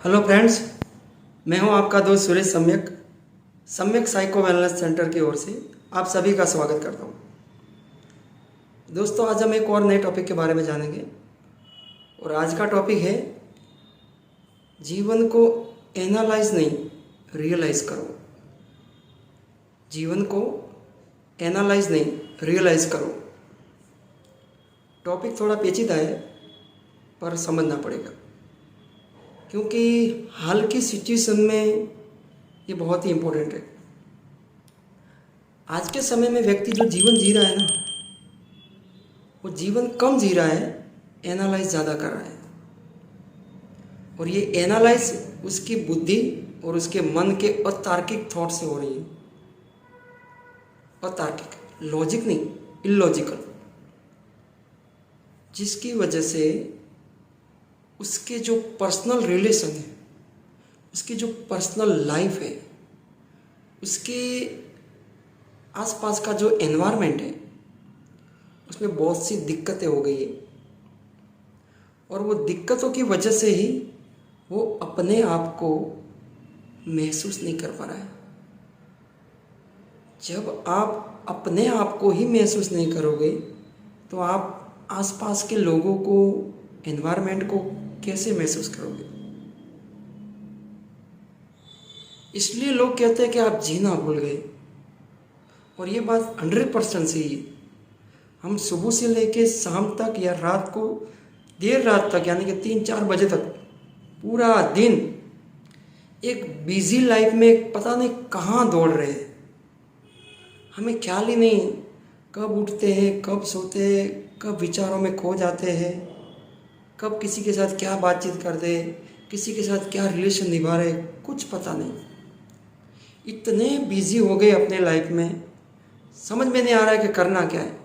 Hello friends, मैं हूं आपका दोस्त सुरेश सम्यक सम्यक साइको वेलनेस सेंटर की ओर से आप सभी का स्वागत करता हूं। दोस्तों, आज हम एक और नए टॉपिक के बारे में जानेंगे और आज का टॉपिक है जीवन को एनालाइज नहीं रियलाइज करो। जीवन को एनालाइज नहीं रियलाइज करो। टॉपिक थोड़ा पेचीदा है पर समझना पड़ेगा, क्योंकि हाल की सिचुएशन में ये बहुत ही इम्पोर्टेंट है। आज के समय में व्यक्ति जो जीवन जी रहा है ना, वो जीवन कम जी रहा है, एनालाइज ज़्यादा कर रहा है। और ये एनालाइज उसकी बुद्धि और उसके मन के अतार्किक थॉट से हो रही है। अतार्किक, लॉजिक नहीं, इलॉजिकल, जिसकी वजह से उसके जो पर्सनल रिलेशन है, उसकी जो पर्सनल लाइफ है, उसके आसपास का जो एनवायरनमेंट है, उसमें बहुत सी दिक्कतें हो गई है। और वो दिक्कतों की वजह से ही वो अपने आप को महसूस नहीं कर पा रहा है। जब आप अपने आप को ही महसूस नहीं करोगे तो आप आसपास के लोगों को, एनवायरनमेंट को कैसे महसूस करोगे? इसलिए लोग कहते हैं कि आप जीना भूल गए, और ये बात 100% सही है। हम सुबह से लेके शाम तक या रात को देर रात तक, यानी कि 3-4 बजे तक पूरा दिन एक बिजी लाइफ में पता नहीं कहाँ दौड़ रहे हैं। हमें ख्याल ही नहीं कब उठते हैं, कब सोते हैं, कब विचारों में खो जाते हैं, कब किसी के साथ क्या बातचीत कर दे, किसी के साथ क्या रिलेशन निभा रहे, कुछ पता नहीं। इतने बिजी हो गए अपने लाइफ में, समझ में नहीं आ रहा है कि करना क्या है।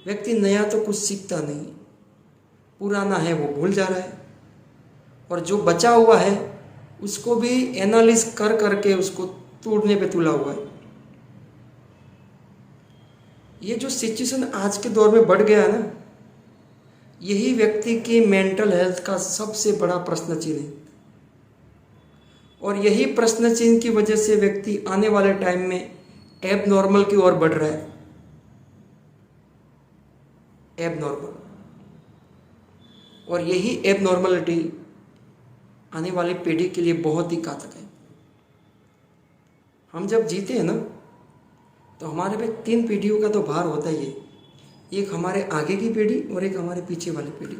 व्यक्ति नया तो कुछ सीखता नहीं, पुराना है वो भूल जा रहा है, और जो बचा हुआ है उसको भी एनालिस कर करके उसको तोड़ने पे तुला हुआ है। ये जो सिचुएशन आज के दौर में बढ़ गया है ना, यही व्यक्ति की मेंटल हेल्थ का सबसे बड़ा प्रश्न चिन्ह है। और यही प्रश्न चिन्ह की वजह से व्यक्ति आने वाले टाइम में एबनॉर्मल की ओर बढ़ रहा है। एबनॉर्मल, और यही एबनॉर्मलिटी आने वाली पीढ़ी के लिए बहुत ही घातक है। हम जब जीते हैं ना, तो हमारे पे 3 पीढ़ियों का तो भार होता ही है। एक हमारे आगे की पीढ़ी और एक हमारे पीछे वाली पीढ़ी,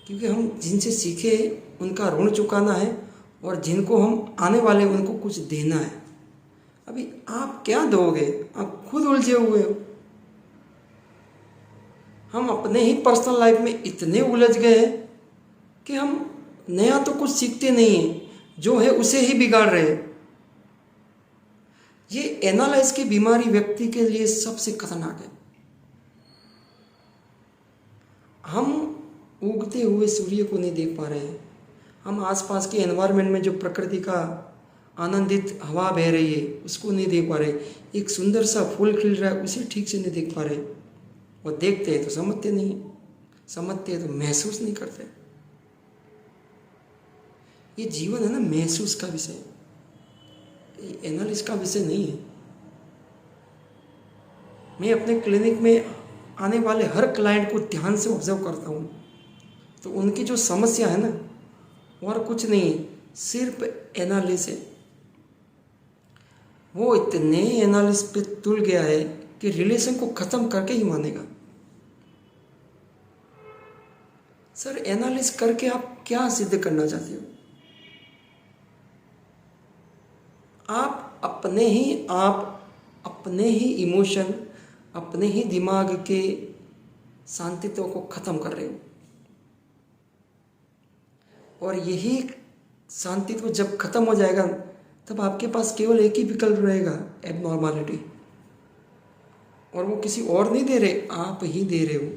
क्योंकि हम जिनसे सीखे उनका ऋण चुकाना है, और जिनको हम आने वाले उनको कुछ देना है। अभी आप क्या दोगे? आप खुद उलझे हुए हो। हम अपने ही पर्सनल लाइफ में इतने उलझ गए हैं कि हम नया तो कुछ सीखते नहीं हैं, जो है उसे ही बिगाड़ रहे हैं। ये एनालाइज की बीमारी व्यक्ति के लिए सबसे खतरनाक है। हम उगते हुए सूर्य को नहीं देख पा रहे हैं। हम आसपास के एनवायरनमेंट में जो प्रकृति का आनंदित हवा बह रही है उसको नहीं देख पा रहे। एक सुंदर सा फूल खिल रहा है उसे ठीक से नहीं देख पा रहे। और देखते हैं तो समझते नहीं, समझते हैं तो महसूस नहीं करते। ये जीवन है ना, महसूस का विषय, ये एनालिस का विषय नहीं है। मैं अपने क्लिनिक में आने वाले हर क्लाइंट को ध्यान से ऑब्जर्व करता हूँ, तो उनकी जो समस्या है ना, और कुछ नहीं, सिर्फ एनालिस है। वो इतने एनालिस पे तुल गया है कि रिलेशन को खत्म करके ही मानेगा। सर, एनालिस करके आप क्या सिद्ध करना चाहते हो? आप अपने ही इमोशन, अपने ही दिमाग के शांतित्व को खत्म कर रहे हो। और यही शांतित्व जब खत्म हो जाएगा, तब आपके पास केवल एक ही विकल्प रहेगा, एबनॉर्मलिटी। और वो किसी और नहीं दे रहे, आप ही दे रहे हो।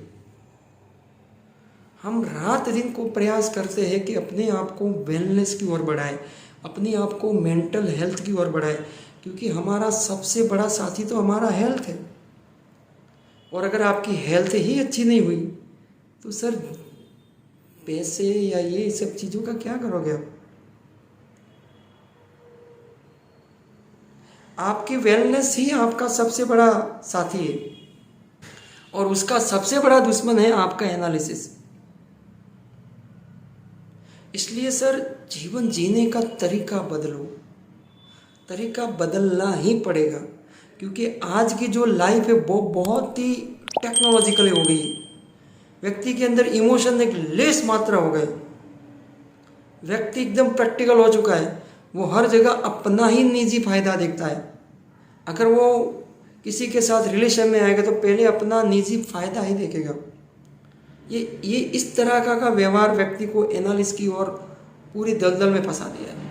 हम रात दिन को प्रयास करते हैं कि अपने आप को वेलनेस की ओर बढ़ाएं, अपने आप को मेंटल हेल्थ की ओर बढ़ाएं, क्योंकि हमारा सबसे बड़ा साथी तो हमारा हेल्थ है। और अगर आपकी हेल्थ ही अच्छी नहीं हुई तो सर पैसे या ये सब चीज़ों का क्या करोगे आप? आपकी वेलनेस ही आपका सबसे बड़ा साथी है और उसका सबसे बड़ा दुश्मन है आपका एनालिसिस। इसलिए सर, जीवन जीने का तरीका बदलो, तरीका बदलना ही पड़ेगा, क्योंकि आज की जो लाइफ है वो बहुत ही टेक्नोलॉजिकल हो गई है। व्यक्ति के अंदर इमोशन एक लेस मात्रा हो गए, व्यक्ति एकदम प्रैक्टिकल हो चुका है। वो हर जगह अपना ही निजी फायदा देखता है। अगर वो किसी के साथ रिलेशन में आएगा तो पहले अपना निजी फायदा ही देखेगा। ये इस तरह का व्यवहार व्यक्ति को एनालिस की और पूरी दलदल में फंसा दिया है।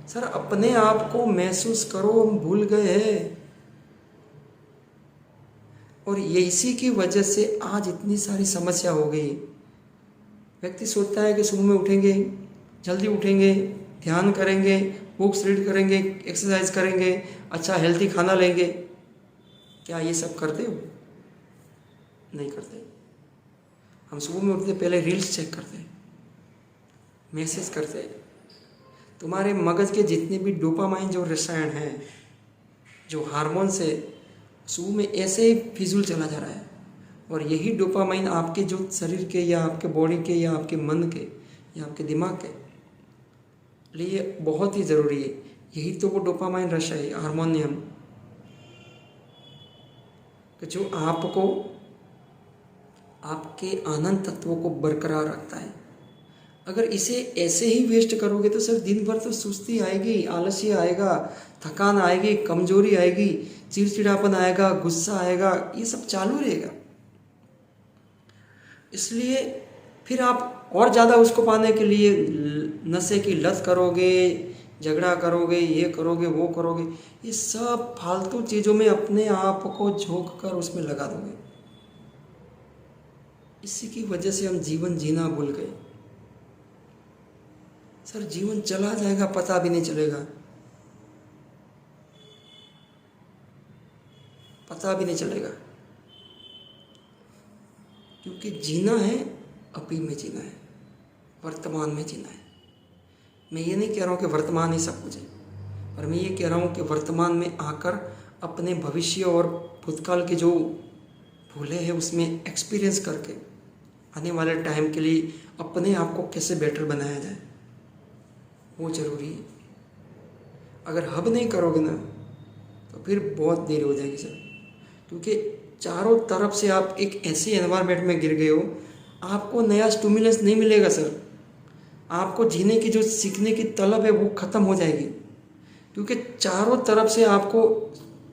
सर, अपने आप को महसूस करो, हम भूल गए हैं। और ये इसी की वजह से आज इतनी सारी समस्या हो गई। व्यक्ति सोचता है कि सुबह में उठेंगे, जल्दी उठेंगे, ध्यान करेंगे, बुक्स रीड करेंगे, एक्सरसाइज करेंगे, अच्छा हेल्थी खाना लेंगे। क्या ये सब करते हो? नहीं करते। हम सुबह में उठते पहले रील्स चेक करते हैं, मैसेज करते हैं। तुम्हारे मगज के जितने भी डोपामाइन जो रसायन हैं, जो हार्मोन्स है, सुबह में ऐसे ही फिजूल चला जा रहा है। और यही डोपामाइन आपके जो शरीर के या आपके बॉडी के या आपके मन के या आपके दिमाग के लिए बहुत ही ज़रूरी है। यही तो वो डोपामाइन रस है, हार्मोनियम, जो आपको आपके आनंद तत्वों को बरकरार रखता है। अगर इसे ऐसे ही वेस्ट करोगे तो सर दिन भर तो सुस्ती आएगी, आलस्य आएगा, थकान आएगी, कमजोरी आएगी, चिड़चिड़ापन आएगा, गुस्सा आएगा, ये सब चालू रहेगा। इसलिए फिर आप और ज़्यादा उसको पाने के लिए नशे की लत करोगे, झगड़ा करोगे, ये करोगे, वो करोगे, ये सब फालतू चीज़ों में अपने आप को झोंक कर उसमें लगा दोगे। इसी की वजह से हम जीवन जीना भूल गए। सर, जीवन चला जाएगा, पता भी नहीं चलेगा, पता भी नहीं चलेगा, क्योंकि जीना है अभी में जीना है, वर्तमान में जीना है। मैं ये नहीं कह रहा हूँ कि वर्तमान ही सब कुछ है, पर मैं ये कह रहा हूँ कि वर्तमान में आकर अपने भविष्य और भूतकाल के जो भूले हैं उसमें एक्सपीरियंस करके आने वाले टाइम के लिए अपने आप को कैसे बेटर बनाया जाए, वो ज़रूरी है। अगर हब नहीं करोगे ना तो फिर बहुत देर हो जाएगी सर, क्योंकि चारों तरफ से आप एक ऐसे एनवायरनमेंट में गिर गए हो, आपको नया स्टिमुलस नहीं मिलेगा सर। आपको जीने की जो सीखने की तलब है वो ख़त्म हो जाएगी, क्योंकि चारों तरफ से आपको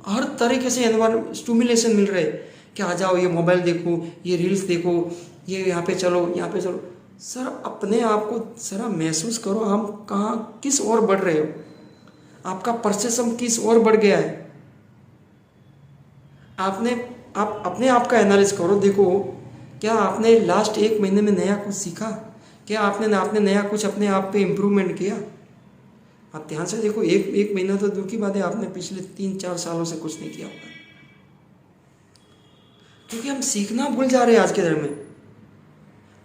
हर तरीके से एनवायरनमेंट स्टिमुलेशन मिल रहा है कि आ जाओ, ये मोबाइल देखो, ये रील्स देखो, ये यहाँ पे चलो, यहाँ पे चलो। सर, अपने आप को जरा महसूस करो, हम कहाँ किस ओर बढ़ रहे हो, आपका परसेप्शन किस ओर बढ़ गया है। आप अपने आप का एनालिस करो, देखो क्या आपने लास्ट 1 महीने में नया कुछ सीखा, क्या आपने नया कुछ अपने आप पे इम्प्रूवमेंट किया। आप ध्यान से देखो, एक महीना तो दूर की बात है, आपने पिछले 3-4 सालों से कुछ नहीं किया होगा, क्योंकि हम सीखना भूल जा रहे हैं आज के दौर में।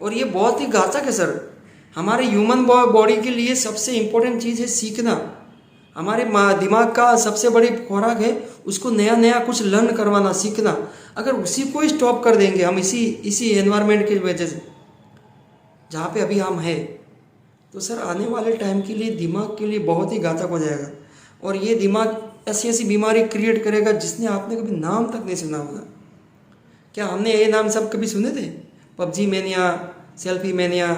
और ये बहुत ही घातक है सर। हमारे ह्यूमन बॉडी के लिए सबसे इम्पोर्टेंट चीज़ है सीखना। हमारे दिमाग का सबसे बड़ी खुराक है उसको नया नया कुछ लर्न करवाना, सीखना। अगर उसी को ही स्टॉप कर देंगे हम इसी एनवायरनमेंट की वजह से जहाँ पे अभी हम हैं, तो सर आने वाले टाइम के लिए दिमाग के लिए बहुत ही घातक हो जाएगा। और ये दिमाग ऐसी ऐसी बीमारी क्रिएट करेगा जिसने आपने कभी नाम तक नहीं सुना होगा। क्या हमने ये नाम सब कभी सुने थे? पबजी मैनिया, सेल्फी मैनिया,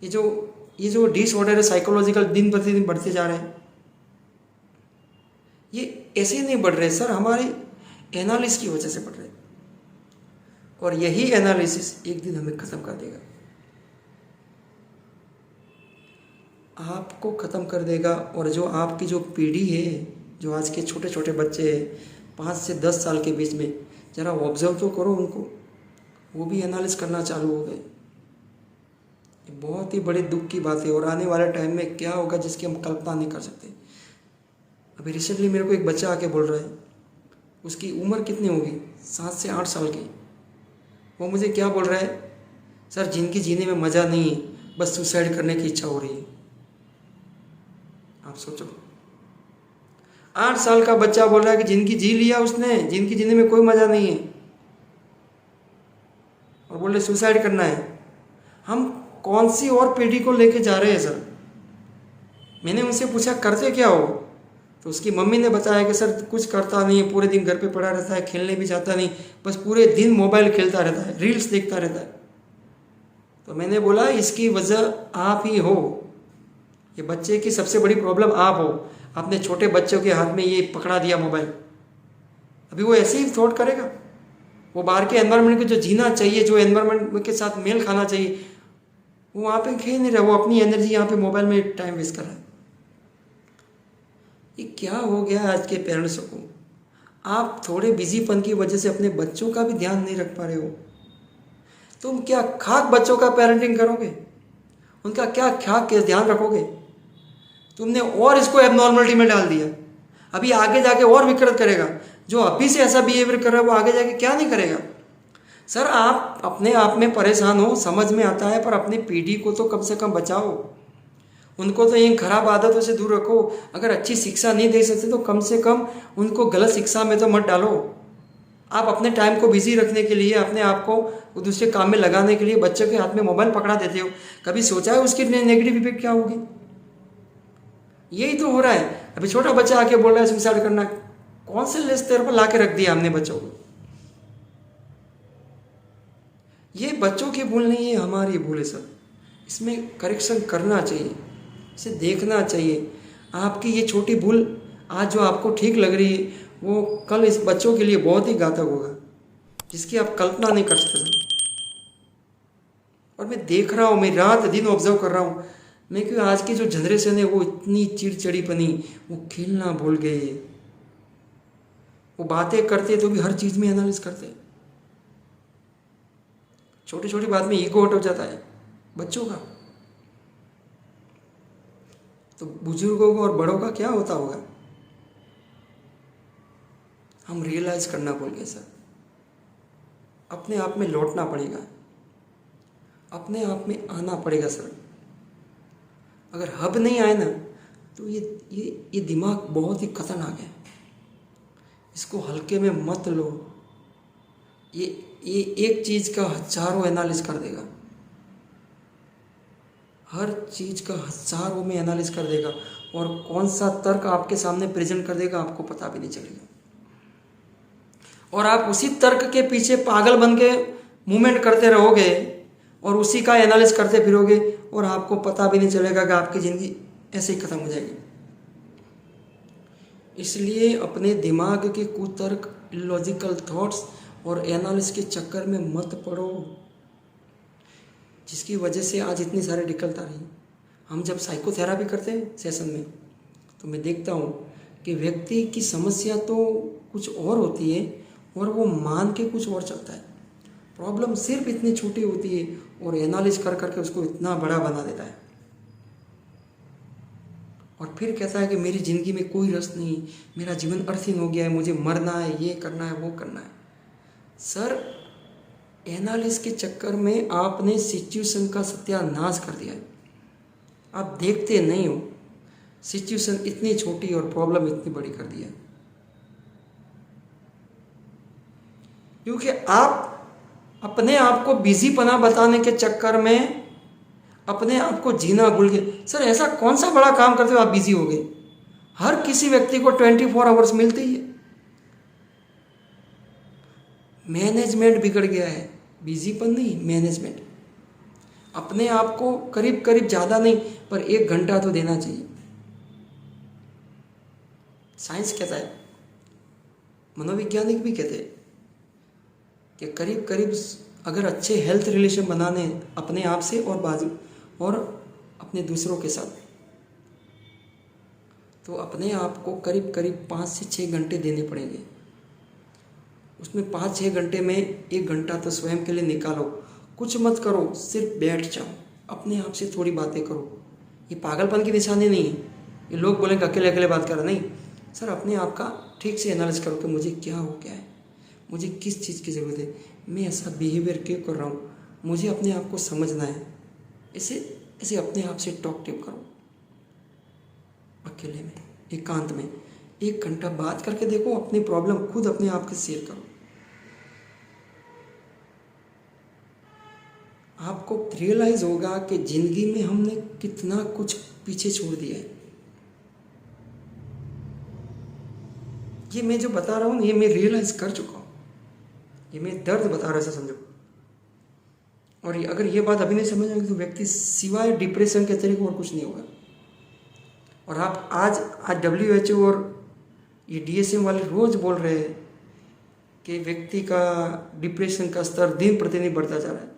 ये जो डिसऑर्डर है साइकोलॉजिकल, दिन प्रतिदिन बढ़ते जा रहे हैं। ये ऐसे ही नहीं बढ़ रहे सर, हमारे एनालिसिस की वजह से बढ़ रहे हैं। और यही एनालिसिस एक दिन हमें ख़त्म कर देगा, आपको ख़त्म कर देगा। और जो आपकी जो पीढ़ी है, जो आज के छोटे छोटे बच्चे हैं 5 से 10 साल के बीच में, ज़रा ऑब्जर्व तो करो उनको, वो भी एनालिस करना चालू हो गए। बहुत ही बड़ी दुख की बात है। और आने वाले टाइम में क्या होगा जिसकी हम कल्पना नहीं कर सकते। अभी रिसेंटली मेरे को एक बच्चा आके बोल रहा है, उसकी उम्र कितनी होगी, 7 से 8 साल की। वो मुझे क्या बोल रहा है, सर जिंदगी जीने में मज़ा नहीं है, बस सुसाइड करने की इच्छा हो रही है। आप सोचो, 8 साल का बच्चा बोल रहा है कि जिंदगी जी लिया उसने, जिंदगी जीने में कोई मज़ा नहीं है, और बोल रहे सुसाइड करना है। हम कौन सी और पीढ़ी को लेके जा रहे हैं सर? मैंने उनसे पूछा करते क्या हो, तो उसकी मम्मी ने बताया कि सर कुछ करता नहीं है, पूरे दिन घर पे पड़ा रहता है, खेलने भी जाता नहीं, बस पूरे दिन मोबाइल खेलता रहता है, रील्स देखता रहता है। तो मैंने बोला इसकी वजह आप ही हो, ये बच्चे की सबसे बड़ी प्रॉब्लम आप हो। आपने छोटे बच्चों के हाथ में ये पकड़ा दिया मोबाइल, अभी वो ऐसे ही थॉट करेगा। वो बाहर के एनवायरनमेंट को जो जीना चाहिए, जो एनवायरनमेंट के साथ मेल खाना चाहिए, वो वहाँ पे खेल नहीं रहा, वो अपनी एनर्जी यहाँ पे मोबाइल में टाइम वेस्ट कर रहा है। ये क्या हो गया आज के पेरेंट्स को? आप थोड़े बिजीपन की वजह से अपने बच्चों का भी ध्यान नहीं रख पा रहे हो। तुम क्या खाक बच्चों का पेरेंटिंग करोगे? उनका क्या खाक के ध्यान रखोगे? तुमने और इसको एबनॉर्मलिटी में डाल दिया, अभी आगे जाके और विकृत करेगा। जो अभी से ऐसा बिहेवियर कर रहा है वो आगे जाके क्या नहीं करेगा। सर आप अपने आप में परेशान हो, समझ में आता है, पर अपनी पीढ़ी को तो कम से कम बचाओ। उनको तो इन खराब आदतों से दूर रखो। अगर अच्छी शिक्षा नहीं दे सकते तो कम से कम उनको गलत शिक्षा में तो मत डालो। आप अपने टाइम को बिजी रखने के लिए, अपने आप को दूसरे काम में लगाने के लिए बच्चों के हाथ में मोबाइल पकड़ा देते हो। कभी सोचा है उसकी नेगेटिव इफेक्ट क्या होगी? यही तो हो रहा है। अभी छोटा बच्चा आके बोल रहा है सुसाइड करना, कौन से लिस्ट तेरे पर ला के रख दिया हमने बच्चों को? ये बच्चों की भूल नहीं है, हमारी भूल है सर। इसमें करेक्शन करना चाहिए, इसे देखना चाहिए। आपकी ये छोटी भूल आज जो आपको ठीक लग रही है वो कल इस बच्चों के लिए बहुत ही घातक होगा, जिसकी आप कल्पना नहीं कर सकते सर। और मैं देख रहा हूँ, मैं रात दिन ऑब्जर्व कर रहा हूँ मैं, क्यों आज की जो जनरेशन है वो इतनी चिड़चिड़ी बनी, वो खेलना भूल गए। वो बातें करते तो भी हर चीज़ में एनालिस करते, छोटी छोटी बात में ईगो हो जाता है बच्चों का। तो बुजुर्गों को और बड़ों का क्या होता होगा? हम रियलाइज करना भूल गए सर। अपने आप में लौटना पड़ेगा, अपने आप में आना पड़ेगा सर। अगर हब नहीं आए ना तो ये दिमाग बहुत ही खतरनाक है, इसको हल्के में मत लो। ये एक चीज़ का हजारों एनालिस कर देगा, हर चीज़ का हजारों में एनालिस कर देगा, और कौन सा तर्क आपके सामने प्रेजेंट कर देगा आपको पता भी नहीं चलेगा। और आप उसी तर्क के पीछे पागल बन के मूवमेंट करते रहोगे और उसी का एनालिस करते फिरोगे, और आपको पता भी नहीं चलेगा कि आपकी ज़िंदगी ऐसे ही ख़त्म हो जाएगी। इसलिए अपने दिमाग के कुतर्क, इलॉजिकल थॉट्स और एनालिस के चक्कर में मत पड़ो, जिसकी वजह से आज इतनी सारी दिक्कत आ रही है। हम जब साइकोथेरापी करते हैं सेशन में, तो मैं देखता हूँ कि व्यक्ति की समस्या तो कुछ और होती है और वो मान के कुछ और चलता है। प्रॉब्लम सिर्फ इतनी छोटी होती है और एनालिस कर करके उसको इतना बड़ा बना देता है, और फिर कहता है कि मेरी ज़िंदगी में कोई रस नहीं, मेरा जीवन अर्थहीन हो गया है, मुझे मरना है, ये करना है, वो करना है। सर एनालिस के चक्कर में आपने सिचुएशन का सत्यानाश कर दिया है। आप देखते नहीं हो, सिचुएशन इतनी छोटी और प्रॉब्लम इतनी बड़ी कर दिया, क्योंकि आप अपने आप को बिजीपना बताने के चक्कर में अपने आप को जीना भूल गए। सर ऐसा कौन सा बड़ा काम करते हो आप बिजी हो गए? हर किसी व्यक्ति को 24 आवर्स मिलते ही है। मैनेजमेंट बिगड़ गया है, बिजीपन नहीं, मैनेजमेंट। अपने आप को करीब करीब ज़्यादा नहीं पर 1 घंटा तो देना चाहिए। साइंस कहता है, मनोवैज्ञानिक भी कहते हैं कि करीब करीब अगर अच्छे हेल्थ रिलेशन बनाने अपने आप से और बाजू और अपने दूसरों के साथ, तो अपने आप को करीब करीब 5 से 6 घंटे देने पड़ेंगे। उसमें 5-6 घंटे में 1 घंटा तो स्वयं के लिए निकालो। कुछ मत करो, सिर्फ बैठ जाओ, अपने आप से थोड़ी बातें करो। ये पागलपन की निशानी नहीं है, ये लोग बोलेंगे अकेले अकेले बात कर रहे, नहीं सर। अपने आप का ठीक से एनालाइज करो कि मुझे क्या हो गया है, मुझे किस चीज़ की ज़रूरत है, मैं ऐसा बिहेवियर क्यों कर रहा हूँ। मुझे अपने आप को समझना है। ऐसे ऐसे अपने आप से टॉक टिप करो, अकेले में, एकांत में 1 घंटा बात करके देखो, अपनी प्रॉब्लम खुद अपने आप के शेयर करो। आपको रियलाइज होगा कि जिंदगी में हमने कितना कुछ पीछे छोड़ दिया है। ये मैं जो बता रहा हूँ ये मैं रियलाइज कर चुका हूँ, ये मैं दर्द बता रहा, ऐसा समझो। और अगर ये बात अभी नहीं समझ आएगी तो व्यक्ति सिवाय डिप्रेशन के तरीके और कुछ नहीं होगा। और आप आज WHO और ये DSM वाले रोज बोल रहे हैं कि व्यक्ति का डिप्रेशन का स्तर दिन प्रतिदिन बढ़ता जा रहा है।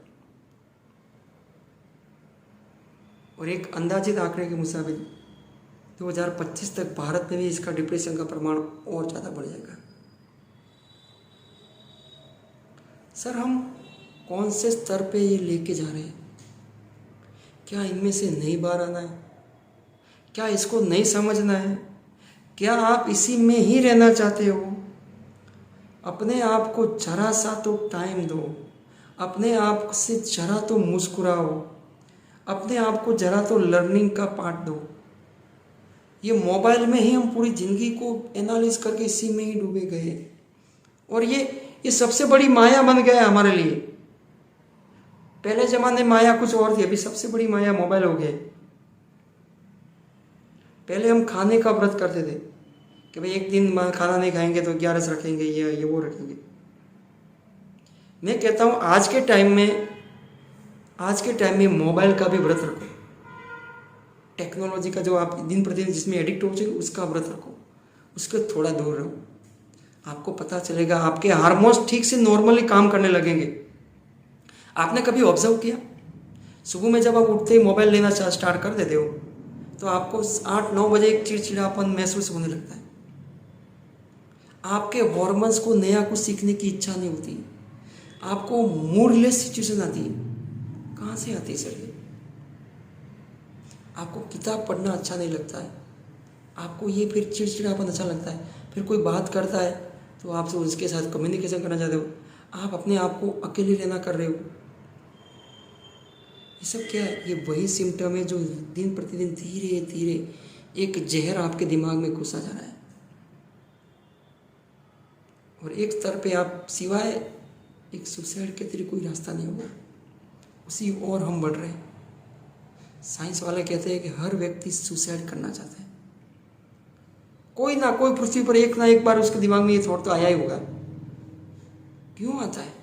और एक अंदाजित आंकड़े के मुताबिक 2025 तक भारत में भी इसका डिप्रेशन का प्रमाण और ज़्यादा बढ़ जाएगा। सर हम कौन से स्तर पे ये लेके जा रहे हैं? क्या इनमें से नहीं बाहर आना है? क्या इसको नहीं समझना है? क्या आप इसी में ही रहना चाहते हो? अपने आप को जरा सा तो टाइम दो, अपने आप से जरा तो मुस्कुराओ, अपने आप को जरा तो लर्निंग का पार्ट दो। ये मोबाइल में ही हम पूरी ज़िंदगी को एनालिस करके इसी में ही डूबे गए। और ये सबसे बड़ी माया बन गया है हमारे लिए। पहले ज़माने में माया कुछ और थी, अभी सबसे बड़ी माया मोबाइल हो गया। पहले हम खाने का व्रत करते थे कि भाई एक दिन खाना नहीं खाएंगे तो 11 रखेंगे, ये वो रखेंगे। मैं कहता हूँ आज के टाइम में मोबाइल का भी व्रत रखो। टेक्नोलॉजी का जो आप दिन प्रतिदिन जिसमें एडिक्ट हो जाएंगे उसका व्रत रखो, उसके थोड़ा दूर रहो। आपको पता चलेगा आपके हार्मोन्स ठीक से नॉर्मली काम करने लगेंगे। आपने कभी ऑब्जर्व किया, सुबह में जब आप उठते ही मोबाइल लेना स्टार्ट कर देते हो तो आपको 8-9 बजे एक चिड़चिड़ापन महसूस होने लगता है। आपके हॉर्मोन्स को नया कुछ सीखने की इच्छा नहीं होती, आपको मूडलेस सिचुएशन आती है। कहाँ से आती है सर ये? आपको किताब पढ़ना अच्छा नहीं लगता है, आपको ये फिर चिड़चिड़ापन अच्छा लगता है। फिर कोई बात करता है तो आप उसके साथ कम्युनिकेशन करना चाहते हो, आप अपने आप को अकेले रहना कर रहे हो। ये सब क्या है? ये वही सिम्टम है जो दिन प्रतिदिन धीरे धीरे एक जहर आपके दिमाग में घुसा जा रहा है। और एक स्तर पे आप सिवाय एक सुसाइड के तेरे कोई रास्ता नहीं होगा, उसी और हम बढ़ रहे हैं। साइंस वाले कहते हैं कि हर व्यक्ति सुसाइड करना चाहता है। कोई ना कोई पृथ्वी पर एक ना एक बार उसके दिमाग में ये थॉट तो आया ही होगा। क्यों आता है?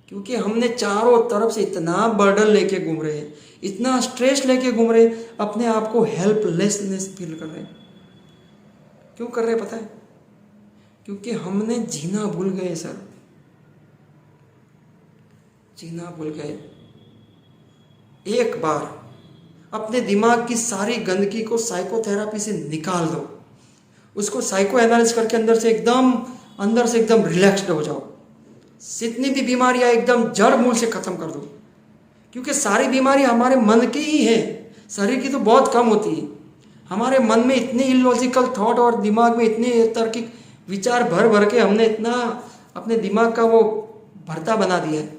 क्योंकि हमने चारों तरफ से इतना बर्डन लेके घूम रहे हैं, इतना स्ट्रेस लेके घूम रहे हैं, अपने आप को हेल्पलेसनेस फील कर रहे हैं। क्यों कर रहे हैं पता है? क्योंकि हमने जीना भूल गए सर, जीना भूल गए। एक बार अपने दिमाग की सारी गंदगी को साइकोथेरेपी से निकाल दो, उसको साइको एनालिसिस करके अंदर से एकदम रिलैक्स्ड हो जाओ। जितनी भी बीमारियां एकदम जड़ मूल से खत्म कर दो, क्योंकि सारी बीमारी हमारे मन की ही है, शरीर की तो बहुत कम होती है। हमारे मन में इतने इलॉजिकल थॉट और दिमाग में इतने तार्किक विचार भर भर के हमने इतना अपने दिमाग का वो भरता बना दिया है,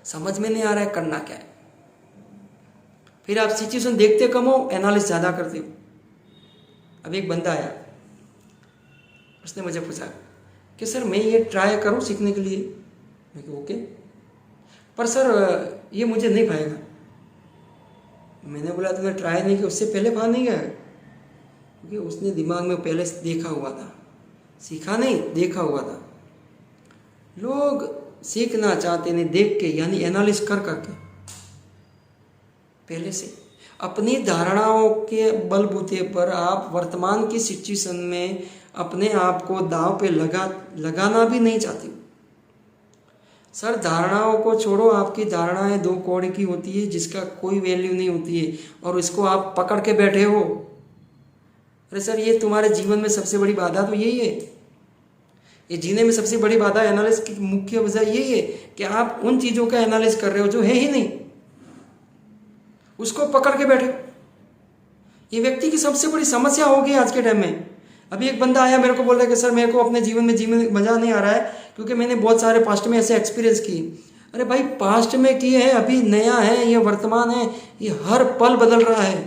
समझ में नहीं आ रहा है करना क्या है। फिर आप सिचुएशन देखते कम हो, एनालिसिस ज़्यादा करते हो। अब एक बंदा आया, उसने मुझे पूछा कि सर मैं ये ट्राई करूँ सीखने के लिए। मैं कहा ओके, पर सर ये मुझे नहीं पाएगा। मैंने बोला तुमने ट्राई नहीं किया, उससे पहले पा नहीं गया, क्योंकि उसने दिमाग में पहले से देखा हुआ था, सीखा नहीं देखा हुआ था। लोग सीखना चाहते नहीं, देख के, यानी एनालिसिस कर करके पहले से। अपनी धारणाओं के बलबूते पर आप वर्तमान की सिचुएशन में अपने आप को दांव पे लगाना भी नहीं चाहते। सर धारणाओं को छोड़ो, आपकी धारणाएं 2 कौड़ी की होती है जिसका कोई वैल्यू नहीं होती है, और इसको आप पकड़ के बैठे हो। अरे सर ये तुम्हारे जीवन में सबसे बड़ी बाधा तो यही है, ये जीने में सबसे बड़ी बाधा एनालिसिस की मुख्य वजह यही है कि आप उन चीज़ों का एनालिसिस कर रहे हो जो है ही नहीं, उसको पकड़ के बैठे। ये व्यक्ति की सबसे बड़ी समस्या होगी आज के टाइम में। अभी एक बंदा आया मेरे को बोल रहा है कि सर मेरे को अपने जीवन में जीवन मज़ा नहीं आ रहा है, क्योंकि मैंने बहुत सारे पास्ट में ऐसे एक्सपीरियंस की। अरे भाई पास्ट में किए हैं, अभी नया है, ये वर्तमान है, ये हर पल बदल रहा है।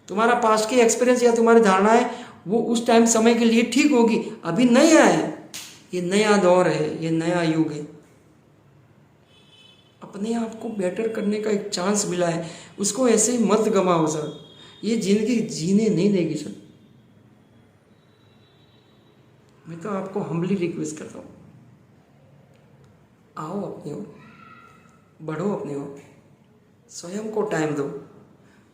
तुम्हारा पास्ट की एक्सपीरियंस या तुम्हारी धारणा है वो उस टाइम समय के लिए ठीक होगी, अभी नया है, ये नया दौर है, ये नया युग है। अपने आप को बेटर करने का एक चांस मिला है, उसको ऐसे ही मत गवाओ सर। ये जिंदगी जीने नहीं देगी सर। मैं तो आपको हम्बली रिक्वेस्ट करता हूँ, आओ अपनी ओर, बढ़ो अपनी ओर, स्वयं को टाइम दो,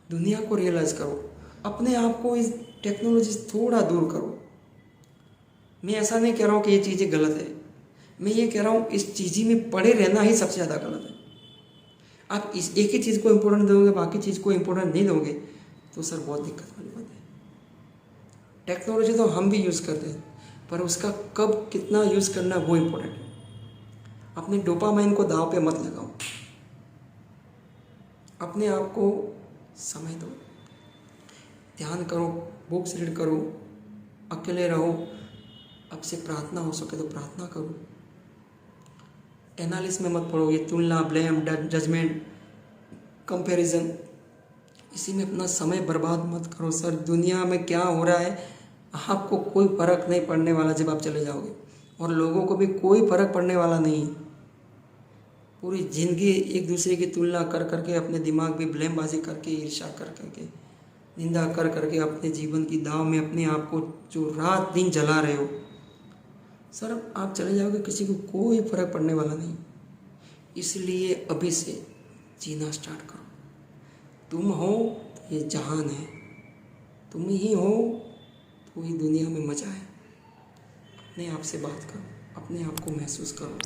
दुनिया को रियलाइज करो, अपने आप को इस टेक्नोलॉजी से थोड़ा दूर करो। मैं ऐसा नहीं कह रहा हूँ कि ये चीज़ें गलत है, मैं ये कह रहा हूँ इस चीज़ में पड़े रहना ही सबसे ज़्यादा गलत है। आप इस एक ही चीज़ को इम्पोर्टेंट दोगे, बाकी चीज़ को इम्पोर्टेंट नहीं दोगे तो सर बहुत दिक्कत वाली बात है। टेक्नोलॉजी तो हम भी यूज़ करते हैं, पर उसका कब कितना यूज़ करना है वो इम्पोर्टेंट है। अपने डोपामाइन को दांव पे मत लगाओ, अपने आप को समय दो, ध्यान करो, बुक्स रीड करो, अकेले रहो, आपसे प्रार्थना हो सके तो प्रार्थना करो। एनालिसिस में मत पड़ो, ये तुलना, ब्लेम, जजमेंट, कंपैरिजन, इसी में अपना समय बर्बाद मत करो सर। दुनिया में क्या हो रहा है आपको कोई फर्क नहीं पड़ने वाला जब आप चले जाओगे, और लोगों को भी कोई फर्क पड़ने वाला नहीं। पूरी ज़िंदगी एक दूसरे की तुलना कर करके, अपने दिमाग में ब्लेमबाजी करके, ईर्ष्या कर करके, निंदा कर करके अपने जीवन की दाव में अपने आप को जो रात दिन जला रहे हो सर, आप चले जाओगे, किसी को कोई फर्क पड़ने वाला नहीं। इसलिए अभी से जीना स्टार्ट करो। तुम हो ये जहान है, तुम ही हो, पूरी दुनिया में मजा है। अपने आप से बात करो, अपने आप को महसूस करो,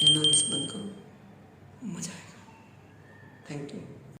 एनालिसिस बंद करो, मजा आएगा। Thank you.